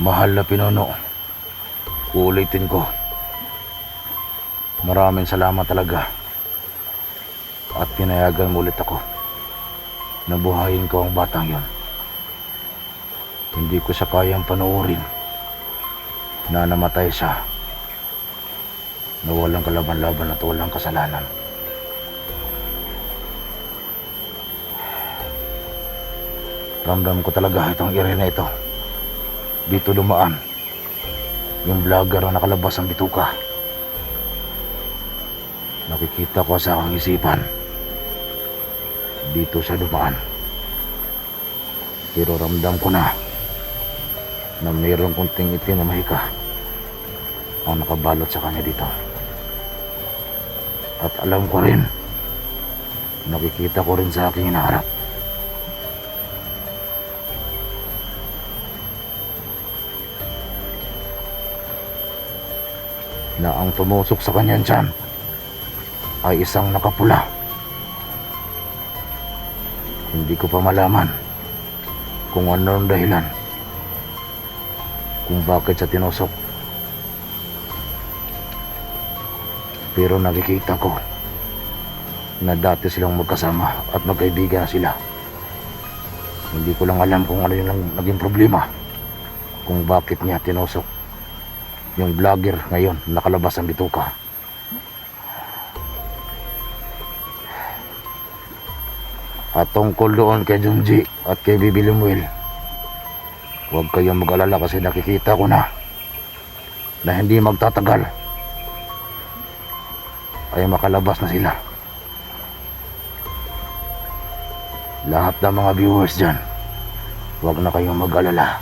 Mahal na pinuno, uulitin ko. Maraming salamat talaga. At pinayagan mo ulit ako na buhayin ko ang batang yon. Hindi ko siya kayang panuorin na namatay siya na walang kalaban-laban at walang kasalanan. Ramdam ko talaga itong ire na ito. Dito dumaan yung vlogger na nakalabas ang bituka. Nakikita ko sa aking isipan, dito siya dumaan. Pero ramdam ko na mayroong kunting itim na mahika ang nakabalot sa kanya dito. At alam ko rin, nakikita ko rin sa aking hinaharap, na ang tumusok sa kanyang tiyan ay isang nakapula. Hindi ko pa malaman kung ano ang dahilan kung bakit siya tinusok. Pero nakikita ko na dati silang magkasama at magkaibigan sila. Hindi ko lang alam kung ano yung naging problema, kung bakit niya tinusok yung vlogger ngayon nakalabas ang bituka. At tungkol doon kay Junji at kay Bibi Lemuel, huwag kayong mag-alala kasi nakikita ko na hindi magtatagal ay makalabas na sila. Lahat ng mga viewers dyan, huwag na kayong mag-alala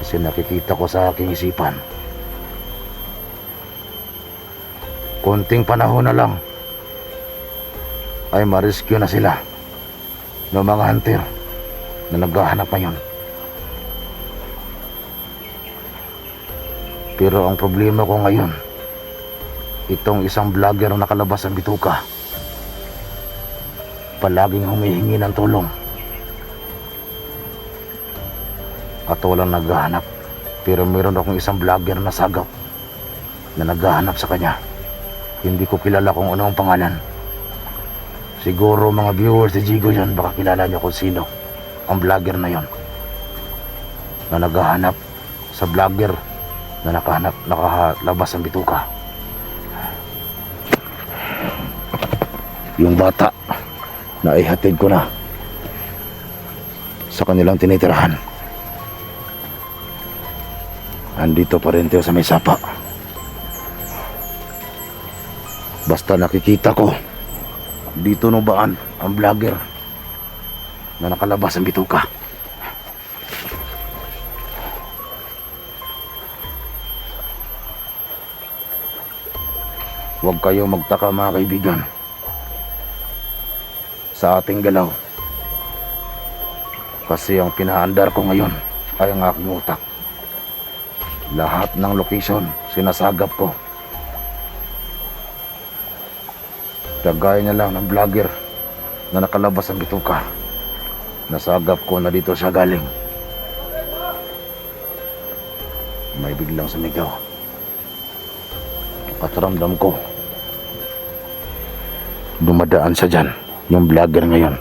kasi nakikita ko sa aking isipan, konting panahon na lang ay ma-rescue na sila ng mga hunter na naghahanap ngayon. Pero ang problema ko ngayon, itong isang vlogger na nakalabas ang bituka, palaging humihingi ng tulong at walang naghahanap. Pero meron akong isang vlogger na sagap na naghahanap sa kanya. Hindi ko kilala kung ano ang pangalan. Siguro mga viewers ni Jigo yan, baka kilala nyo kung sino ang vlogger na yon na naghahanap sa vlogger na nakalabas ang bituka. Yung bata na ihatid ko na sa kanilang tinitirahan, andito pa rin tayo sa may sapa. Basta nakikita ko dito nubaan ang vlogger na nakalabas ang bituka. Huwag kayong magtaka mga kaibigan sa ating galaw, kasi ang pinaandar ko ngayon ay ang aking utak. Lahat ng location sinasagap ko. Kagaya na lang ng vlogger na nakalabas ang bituka, nasagap ko na dito siya galing. May biglang sumigaw at ramdam ko dumadaan siya dyan, yung vlogger ngayon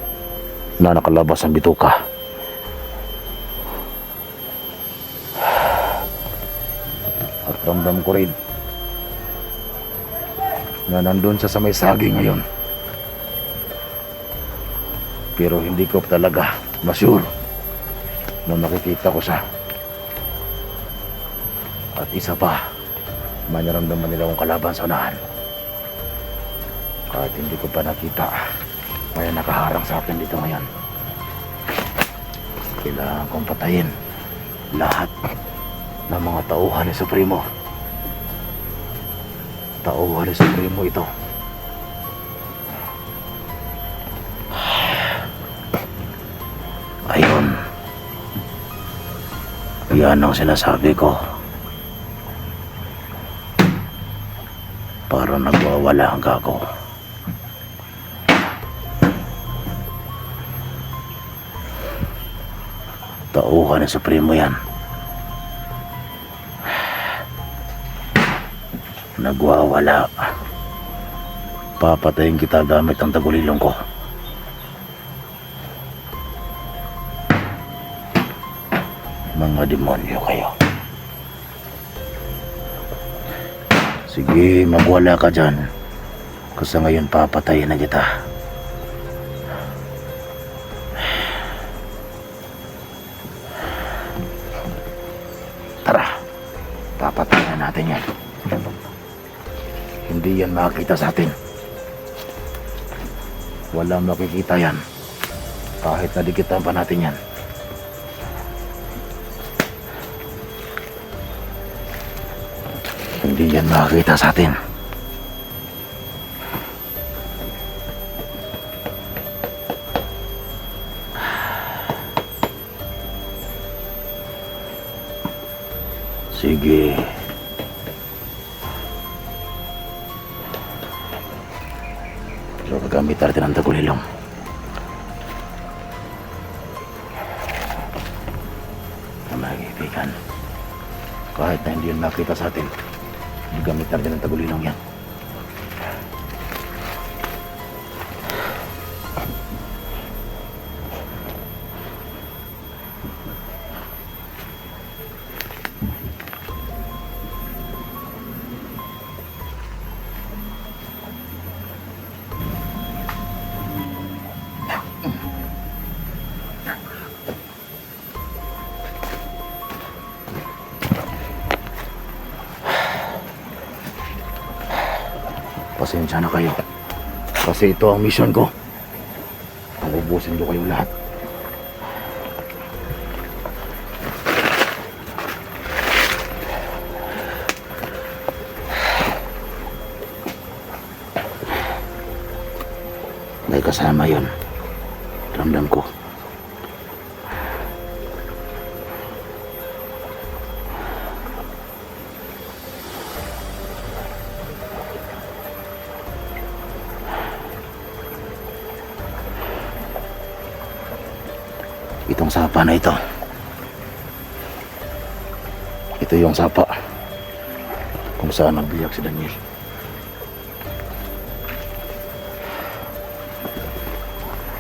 na nakalabas ang bituka. At ramdam ko rin na nandun siya sa may saging ngayon. Pero hindi ko talaga ma-sure nung nakikita ko siya. At isa pa, may naramdaman nila akong kalaban sa unahan. Kahit hindi ko pa nakita, may nakaharang sa akin dito ngayon. Kailangan kong patayin lahat ng mga tauhan ni Supremo. Tauhan ni Supremo ito. Ayun, yan ang sinasabi ko. Parang nagwawala ang gago. Tauhan ni Supremo yan. nagwawala. Papatayin kita gamit ang tagulilong ko. Mga demonyo kayo. Sige, magwala ka dyan. Kasi ngayon papatayin na kita. Tara, papatayin na natin yan. Hindi yan makikita sa atin. Walang makikita yan. Kahit nadikitan pa natin yan. Hindi yan makikita sa atin. Sige. So, gagamit natin ang tagulilong. Mga kaibigan, kahit na hindi yan makita sa atin, gagamit natin ang tagulilong yan. Pasensya na kayo. Kasi ito ang mission ko. Ubusin ko kayo lahat. May kasama yon. Ramdam ko. Itong sapa na ito. Ito yung sapa kung saan nagbiyak si Daniel.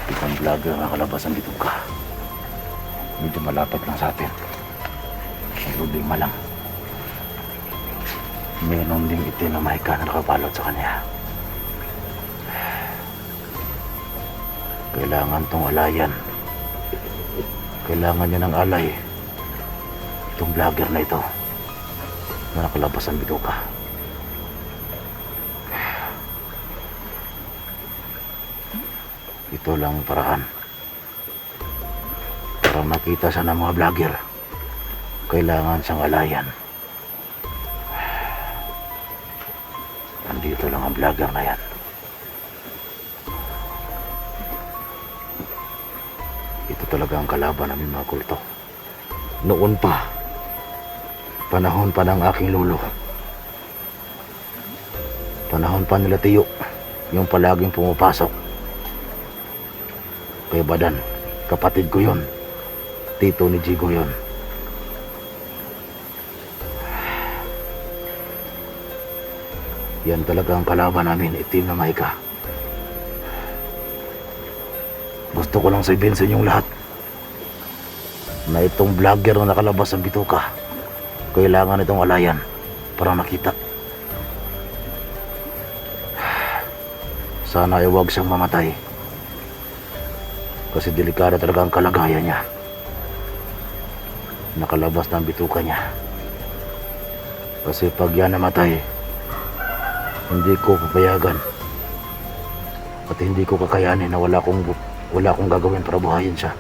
Itong vlogger na kalabas ang bituka. Medyo malapit lang sa atin. Ang problema lang, meron ding itim na mahika na nakabalot sa kanya. Kailangan tong alayan. Kailangan niya ng alay. Itong vlogger na ito na nakalabas ang bituka. Ito lang ang paraan para makita siya ng mga vlogger. Kailangan siyang alayan. Nandito lang ang vlogger na yan. Ito talaga ang kalaban namin mga kulto. Noon pa, panahon pa ng aking lolo. Panahon pa nila Tiyo, yung palaging pumapasok. Kay Badan, kapatid ko yon. Tito ni Jigo yon. Yan talaga ang kalaban namin, itim na mahika. Gusto ko lang sabihin sa inyong lahat na itong vlogger na nakalabas ng bituka, kailangan itong alayan para makita. Sana ay huwag siyang mamatay kasi delikado talaga ang kalagayan niya. Nakalabas ng bituka niya. Kasi pag yan namatay, hindi ko papayagan at hindi ko kakayanin na wala akong gagawin para buhayin siya.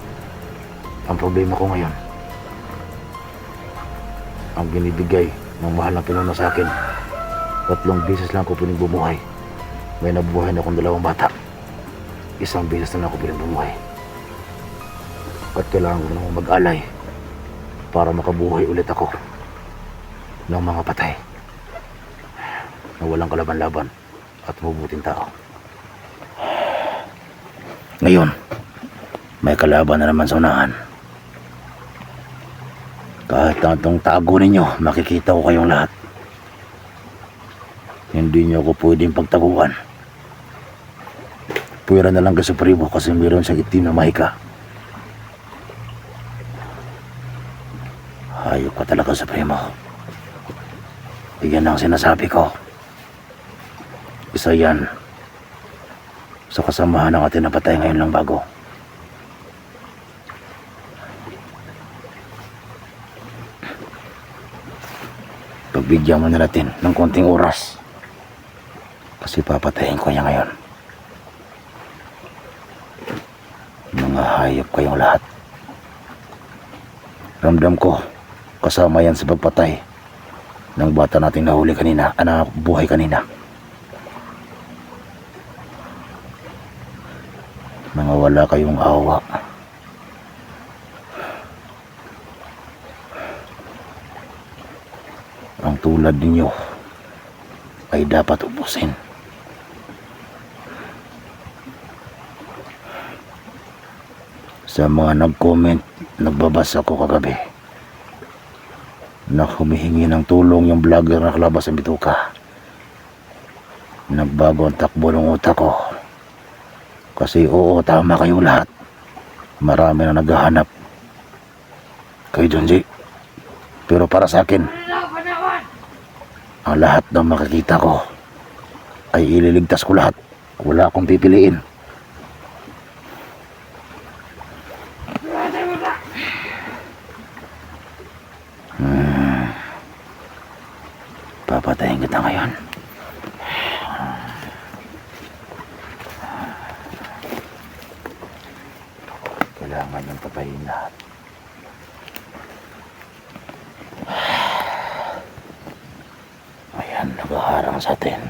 Ang problema ko ngayon, ang binibigay ng mahal na pinuno sa akin, 3 beses lang ako piling bumuhay. May nabubuhay na akong 2 bata. 1 beses na ako piling bumuhay. At kailangan ko naman mag-alay para makabuhay ulit ako ng mga patay na walang kalaban-laban at mabuting tao. Ngayon, may kalaban na naman sa unahan. Kahit na itong tago ninyo, makikita ko kayong lahat. Hindi niyo ako pwedeng pagtaguan. Puwera na lang kay Supremo kasi meron siyang itim na mahika. Hayop ka talaga, Supremo. Iyan ang sinasabi ko. Isa yan sa kasamahan ng ating napatay ngayon lang bago. Pagbigyan mo na natin ng konting oras kasi papatayin ko niya ngayon. Mga hayop kayong lahat. Ramdam ko kasama yan sa pagpatay ng bata nating nahuli kanina, na buhay kanina. Mga wala kayong awa. Ang tulad ninyo ay dapat ubusin. Sa mga nag-comment, nagbabasa ko kagabi na humihingi ng tulong yung vlogger na kalabas ng bituka. Nagbago ang takbo ng utak ko. Kasi oo, tama kayong lahat. Marami na naghahanap kay Junji. Pero para sa akin, ang lahat ng makikita ko ay ililigtas ko lahat. Wala akong pipiliin. Papatayin kita ngayon. Kailangan yung patayin lahat. Ayan, naghaharang sa atin.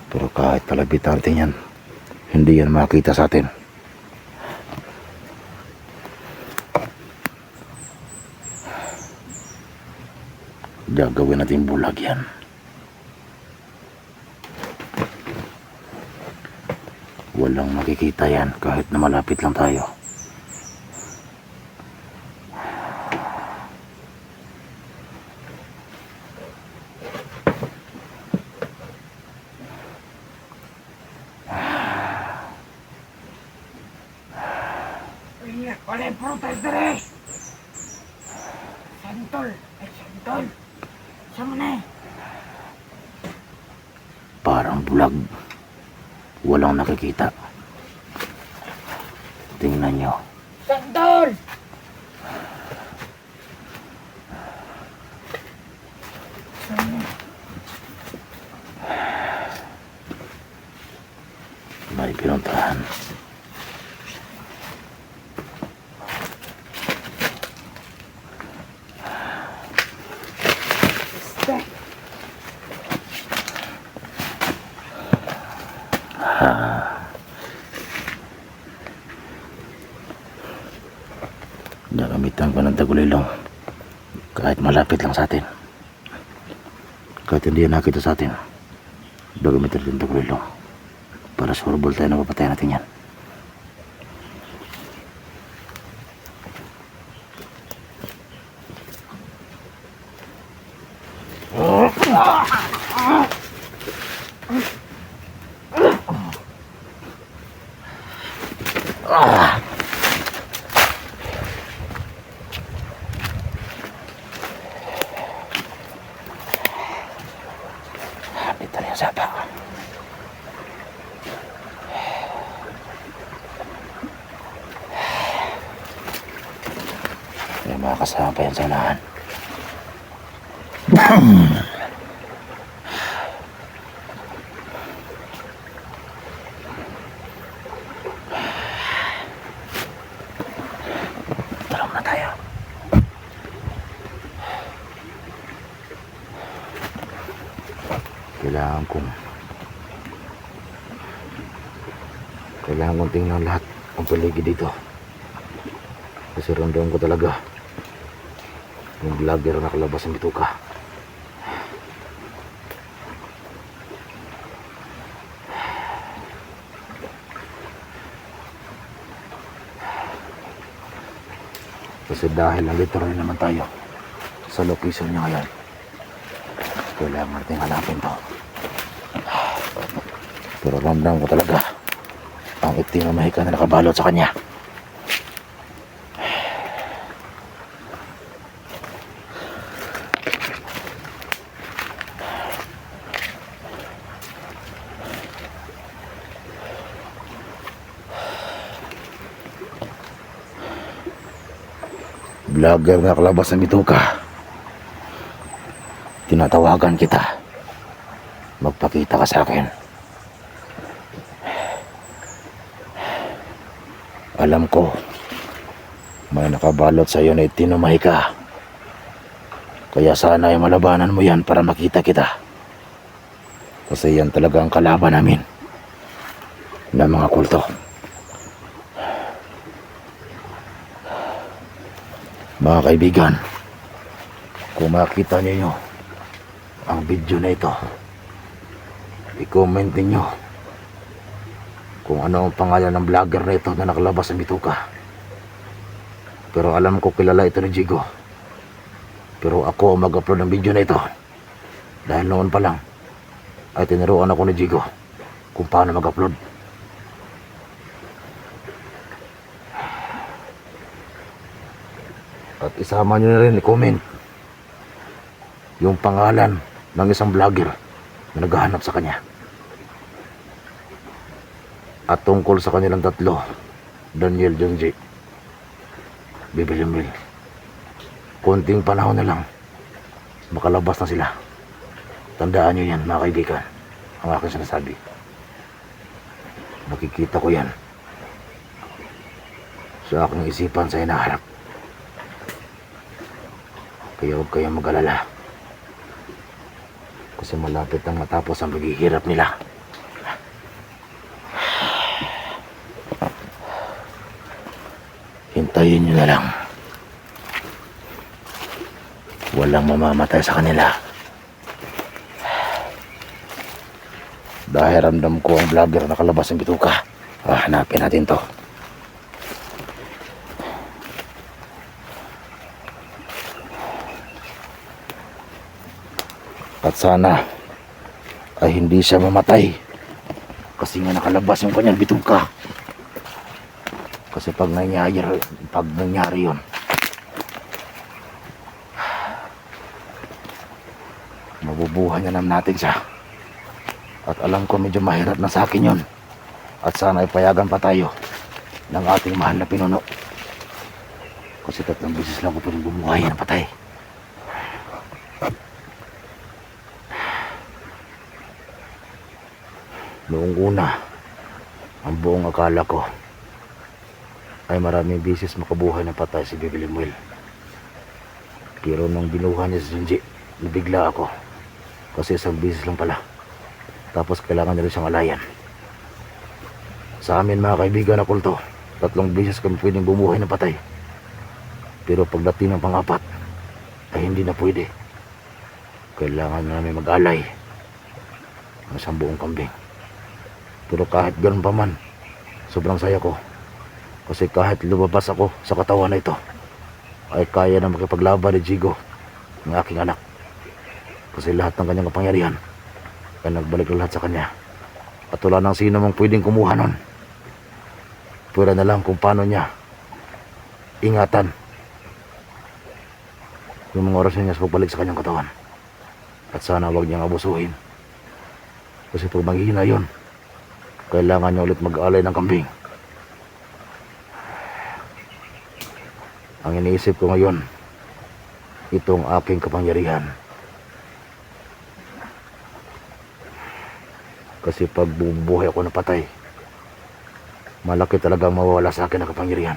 Pero kahit palabit natin yan, hindi yan makita sa atin. Gagawin natin bulag yan. Walang makikita yan kahit na malapit lang tayo. Oleh protes dere. Santol, santol. Sama na. Parang bulag. Walang nakikita. Tingnan nyo. Santol. May pinuntahan. Gagamitan ko ng tagulilong kahit malapit lang sa atin, kahit hindi yan nakita sa atin. Gagamitan rin ng tagulilong para surbol tayo na mapatayan natin yan. Ito na yung sapa. May mga kasama pa yan sa unahan. Tulong na tayo. Kailangan kong tingnan lahat ang paligid dito. Kasi ramdam ko talaga yung vlogger na nakalabas ng bituka. Kasi dahil nandito rin naman tayo sa location niya ngayon. Kailangan natin hanapin to. Pero ramdam ko talaga ang itim na mahika na nakabalot sa kanya. Vlogger na kalabas ng bituka. Tinatawagan kita. Magpakita ka sa akin. Alam ko, may nakabalot sa iyo na itinumahi ka. Kaya sana ay malabanan mo yan para makita kita. Kasi yan talaga ang kalaban namin ng mga kulto. Mga kaibigan, kung makita ninyo ang video na ito, i-comment ninyo kung ano ang pangalan ng vlogger na ito na nakalabas sa bituka. Pero alam ko kilala ito ni Jigo. Pero ako ang mag-upload ng video na ito. Dahil noon pa lang ay tinuruan ako ni Jigo kung paano mag-upload. At isama nyo na rin i-comment yung pangalan ng isang vlogger na naghahanap sa kanya. At tungkol sa kanilang tatlo, Daniel Junji, Bibilimil, konting panahon na lang, makalabas na sila. Tandaan nyo yan mga kaibigan, ang aking sinasabi. Nakikita ko yan sa aking isipan sa hinaharap. Kaya huwag kayong mag-alala. Kasi malapit ang matapos ang paghihirap nila. Hintayin nyo na lang. Walang mamamatay sa kanila. Dahil ramdam ko ang vlogger na nakalabas ng bituka. Hanapin natin to. At sana ay hindi siya mamatay kasi nga nakalabas yung kanyang bituka. Kasi pag nangyari yun, mabubuhay na naman natin siya. At alam ko medyo mahirap na sa akin yun. At sana ay payagan pa tayo ng ating mahal na pinuno. Kasi 3 beses lang ko pwedeng bumuhay na patay. Noong una, ang buong akala ko ay maraming bisis makabuhay na patay si Bibilimil. Pero nung binuha niya si Junji, nabigla ako. Kasi 1 bisis lang pala. Tapos kailangan niya rin siyang alayan. Sa amin mga kaibigan na kulto, 3 bisis kami pwedeng bumuhay na patay. Pero pagdating ng pang-4, ay hindi na pwede. Kailangan na namin mag-alay ng 1 buong kambing. Pero kahit ganun pa man, sobrang saya ko. Kasi kahit lumabas ako sa katawan na ito, ay kaya na makipaglaban ni Jigo, ng aking anak. Kasi lahat ng kanyang kapangyarihan ay nagbalik lahat sa kanya. At wala nang sino mang pwedeng kumuha nun. Pwera na lang kung paano niya ingatan yung mga orasyon niya sa pagbalik sa kanyang katawan. At sana wag niyang abusuhin. Kasi pag maghihina yun, kailangan niya ulit mag-alay ng kambing. Ang iniisip ko ngayon, itong aking kapangyarihan. Kasi pag bubuhay ako na patay, malaki talagang mawawala sa akin ang kapangyarihan.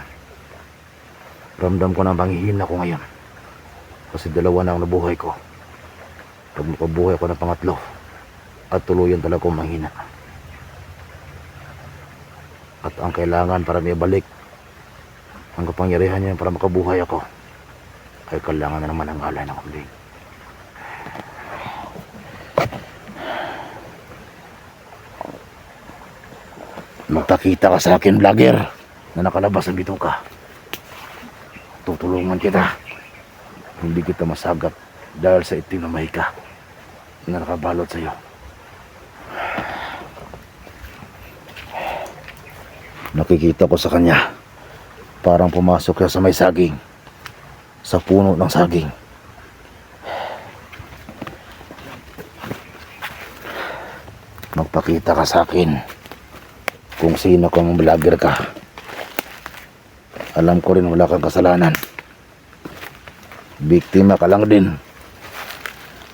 Ramdam ko na ang panghihina ko ngayon. Kasi 2 na ang nabuhay ko. Pag makabuhay ako ng pang-3, at tuluyan talaga akong manghina. At ang kailangan para may balik ang kapangyarihan niya para makabuhay ako, ay kailangan na naman ang alay ng kambing. Magpakita ka sa akin, vlogger, na nakalabas ng bituka. Tutulungan kita. Hindi kita masagat dahil sa itim na mahika na nakabalot sa'yo. Nakikita ko sa kanya, parang pumasok siya sa may saging, sa puno ng saging. Magpakita ka sa akin kung sino kang vlogger ka. Alam ko rin wala kang kasalanan. Biktima ka lang din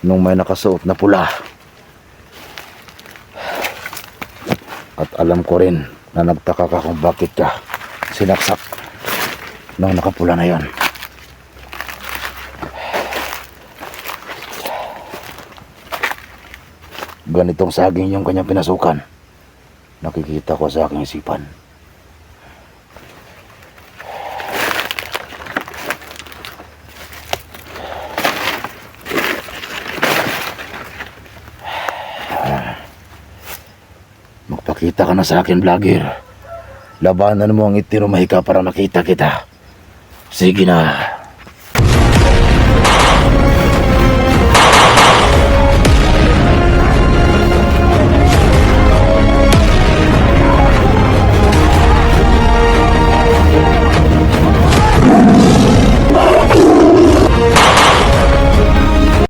nung may nakasuot na pula. At alam ko rin na nagtaka ka kung bakit ka sinaksak nung nakapula na yon. Ganitong saging yung kanyang pinasukan. Nakikita ko sa aking isipan. Magpakita ka na sa akin, vlogger. Labanan mo ang itinumahika para makita kita. Sige na.